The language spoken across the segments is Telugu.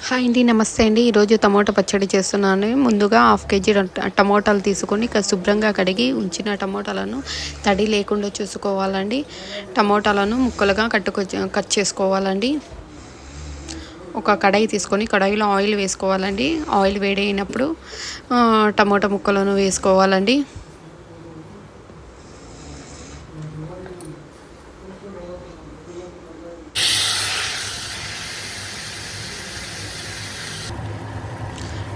హాయ్ అండి, నమస్తే అండి. ఈరోజు టమోటా పచ్చడి చేస్తున్నాను. ముందుగా హాఫ్ కేజీ టమోటాలు తీసుకొని శుభ్రంగా కడిగి ఉంచిన టమోటాలను తడి లేకుండా చూసుకోవాలండి. టమోటాలను ముక్కలుగా కట్ చేసుకోవాలండి. ఒక కడాయి తీసుకొని కడాయిలో ఆయిల్ వేసుకోవాలండి. ఆయిల్ వేడైనప్పుడు టమోటా ముక్కలను వేసుకోవాలండి.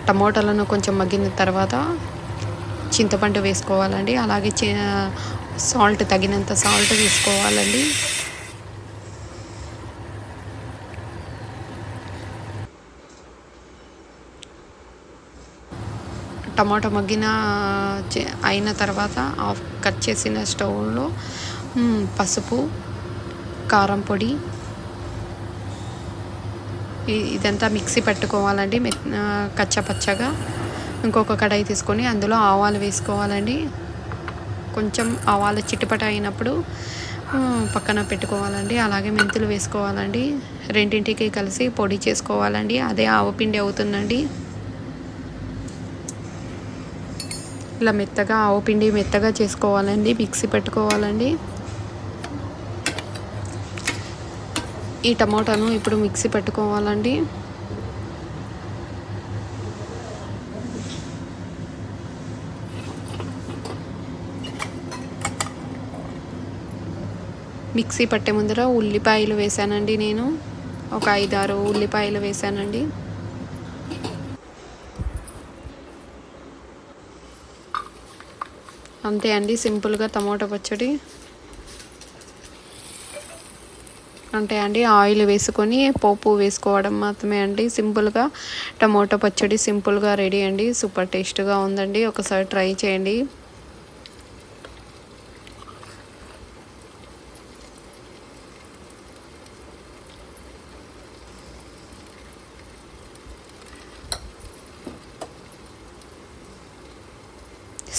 టమోటాలను కొంచెం మగ్గిన తర్వాత చింతపండు వేసుకోవాలండి. అలాగే సాల్ట్, తగినంత సాల్ట్ వేసుకోవాలండి. టమాటా అయిన తర్వాత కట్ చేసిన స్టవ్లో పసుపు, కారం పొడి ఇదంతా మిక్సీ పట్టుకోవాలండి కచ్చపచ్చగా. ఇంకొక కడాయి తీసుకొని అందులో ఆవాలు వేసుకోవాలండి. కొంచెం ఆవాలు చిటపట అయినప్పుడు పక్కన పెట్టుకోవాలండి. అలాగే మెంతులు వేసుకోవాలండి. రెండింటికి కలిసి పొడి చేసుకోవాలండి. అదే ఆవపిండి అవుతుందండి. ఇలా ఆవపిండి మెత్తగా చేసుకోవాలండి. మిక్సీ పెట్టుకోవాలండి. ఈ టమోటాను ఇప్పుడు మిక్సీ పెట్టుకోవాలండి. మిక్సీ పట్టే ముందర ఉల్లిపాయలు వేసానండి. నేను ఒక 5-6 ఉల్లిపాయలు వేసానండి. అంతే అండి, సింపుల్గా టమోటా పచ్చడి. అంటే అండి, ఆయిల్ వేసుకొని పోపు వేసుకోవడం మాత్రమే అండి. సింపుల్గా టమోటా పచ్చడి సింపుల్గా రెడీ అండి. సూపర్ టేస్ట్గా ఉందండి. ఒకసారి ట్రై చేయండి.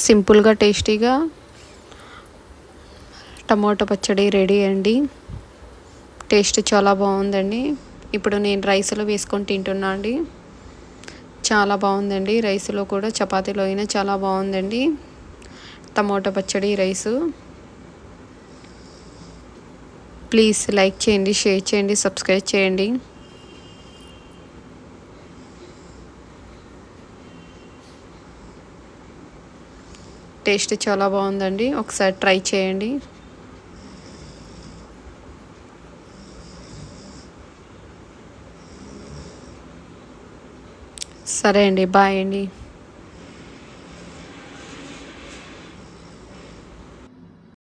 సింపుల్గా టేస్టీగా టమోటా పచ్చడి రెడీ అండి. టేస్ట్ చాలా బాగుందండి. ఇప్పుడు నేను రైస్లో వేసుకొని తింటున్నా అండి. చాలా బాగుందండి. రైస్లో కూడా, చపాతీలో అయినా చాలా బాగుందండి టమోటా పచ్చడి రైసు. ప్లీజ్ లైక్ చేయండి, షేర్ చేయండి, సబ్స్క్రైబ్ చేయండి. టేస్ట్ చాలా బాగుందండి. ఒకసారి ట్రై చేయండి. సరే అండి, బాయ్ అండి.